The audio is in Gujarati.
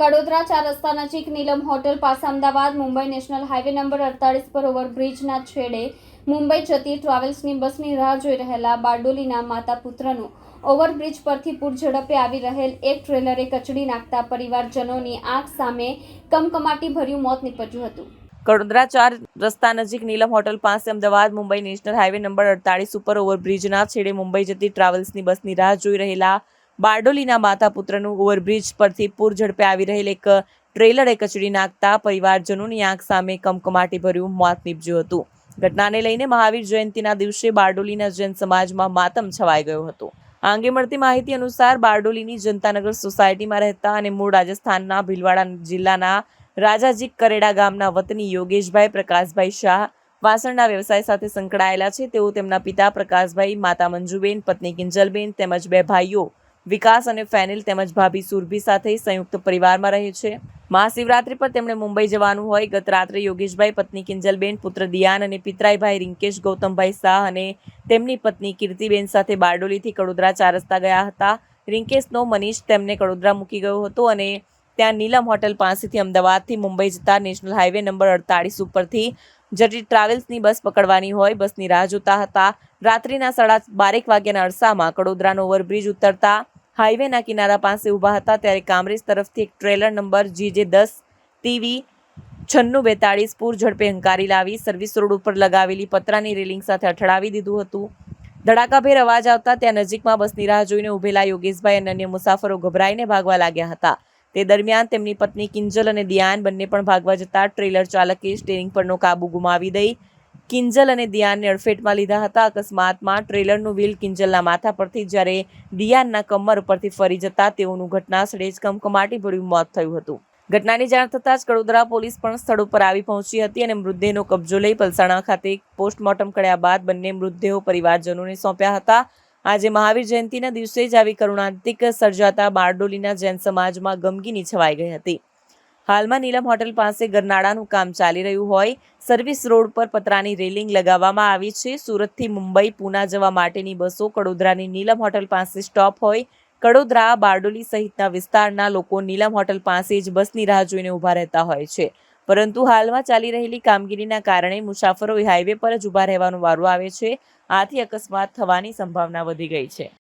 કડોદરા 4 રસ્તા નજીક નીલમ હોટલ પાસે Ahmedabad Mumbai national highway number 48 પર ઓવરબ્રિજના છેડે મુંબઈ જતી ટ્રાવેલ્સની બસની રાહ જોઈ રહેલા બારડોલીના માતા પુત્રનું ઓવરબ્રિજ પરથી પૂર ઝડપે આવી રહેલ એક ટ્રેલરે કચડી નાખતા પરિવારજનોની આંખ સામે કમકમાટી ભર્યું મોત નીપજ્યું હતું। કડોદરા 4 રસ્તા નજીક નીલમ હોટલ પાસે Ahmedabad Mumbai national highway number 48 ઉપર ઓવરબ્રિજના છેડે મુંબઈ જતી ટ્રાવેલ્સની બસની રાહ જોઈ રહેલા બારડોલીના માતા પુત્રનું ઓવરબ્રિજ પરથી પૂર ઝડપે આવી રહેલ એક ટ્રેલરે કચડી નાખતા પરિવારજનોની આંખ સામે કમકમાટી ભર્યું મોત નીપજ્યું હતું। ઘટનાને લઈને મહાવીર જયંતિના દિવસે બારડોલીના જૈન સમાજમાં માતમ છવાઈ ગયો હતો। આ અંગે મળતી માહિતી અનુસાર બારડોલીની જનતાનગર સોસાયટીમાં રહેતા અને મૂળ રાજસ્થાનના ભીલવાડા જિલ્લાના રાજાજી કરેડા ગામના વતની યોગેશભાઈ પ્રકાશભાઈ શાહ વાસણના વ્યવસાય સાથે સંકળાયેલા છે। તેઓ તેમના પિતા પ્રકાશભાઈ, માતા મંજુબેન, પત્ની કિંજલબેન તેમજ બે ભાઈઓ વિકાસ અને ફેનિલ તેમજ ભાભી સુરભી સાથે સંયુક્ત પરિવારમાં રહે છે। મહાશિવરાત્રી પર તેમણે મુંબઈ જવાનું હોય ગત રાત્રે યોગેશભાઈ, પત્ની કિંજલબેન, પુત્ર દિયાન અને પિતરાઈ ભાઈ રિંકેશ ગૌતમભાઈ શાહ અને તેમની પત્ની કીર્તિબેન સાથે બારડોલીથી કડોદરા 4 રસ્તા ગયા હતા। રિંકેશનો મનીષ તેમને કડોદરા મૂકી ગયો હતો અને ત્યાં નીલમ હોટલ પાસેથી અમદાવાદથી મુંબઈ જતા નેશનલ હાઈવે નંબર 48 ઉપરથી જતી ટ્રાવેલ્સની બસ પકડવાની હોય બસની રાહ જોતા હતા। રાત્રિના 12:30 વાગ્યાના અરસામાં કડોદરાનો ઓવરબ્રિજ ઉતરતા હાઈવેના કિનારા પાસે ઊભા હતા ત્યારે કામરેજ તરફથી એક ટ્રેલર નંબર GJ10 TV 9642 પૂર ઝડપે હંકારી લાવી સર્વિસ રોડ ઉપર લગાવેલી પતરાની રેલિંગ સાથે અથડાવી દીધું હતું। ધડાકાભેર અવાજ આવતા ત્યાં નજીકમાં બસની રાહ જોઈને ઊભેલા યોગેશભાઈ અને અન્ય મુસાફરો ગભરાઈને ભાગવા લાગ્યા હતા। તે દરમિયાન તેમની પત્ની કિંજલ અને દિયાન બંને પણ ભાગવા જતા ટ્રેલર ચાલકે સ્ટીયરિંગ પરનો કાબુ ગુમાવી દઈ કિંજલ અને દિયાનને અડફેટમાં લીધા હતા। અકસ્માતમાં ટ્રેલરનું વ્હીલ કિંજલના માથા પરથી જ્યારે દિયાનના કમર પરથી ફરી જતા તેઓનું ઘટના સ્થળે જ કમકમાટી ભર્યું મોત થયું હતું। ઘટનાની જાણ થતાં જ કડોદરા પોલીસ પણ સ્થળ ઉપર આવી પહોંચી હતી અને મૃતદેહનો કબજો લઈ પલસાણા ખાતે પોસ્ટમોર્ટમ કર્યા બાદ બંને મૃતદેહો પરિવારજનોને સોંપ્યા હતા। આજે મહાવીર જયંતિના દિવસે જ આવી કરુણાંતિક સર્જાતા બારડોલીના જૈન સમાજમાં ગમગીની છવાઈ ગઈ હતી। હાલમાં નીલમ હોટલ પાસે ગરનાળાનું કામ ચાલી રહ્યું હોય સર્વિસ રોડ પર પતરાની રેલિંગ લગાવવામાં આવી છે। સુરતથી મુંબઈ પૂના જવા માટેની બસો કડોદરાની નીલમ હોટલ પાસે સ્ટોપ હોય કડોદરા બારડોલી સહિતના વિસ્તારના લોકો નીલમ હોટલ પાસે જ બસની રાહ જોઈને ઊભા રહેતા હોય છે, પરંતુ હાલમાં ચાલી રહેલી કામગીરીના કારણે મુસાફરો હાઈવે પર જ ઊભા રહેવાનો વારો આવે છે। આથી અકસ્માત થવાની સંભાવના વધી ગઈ છે।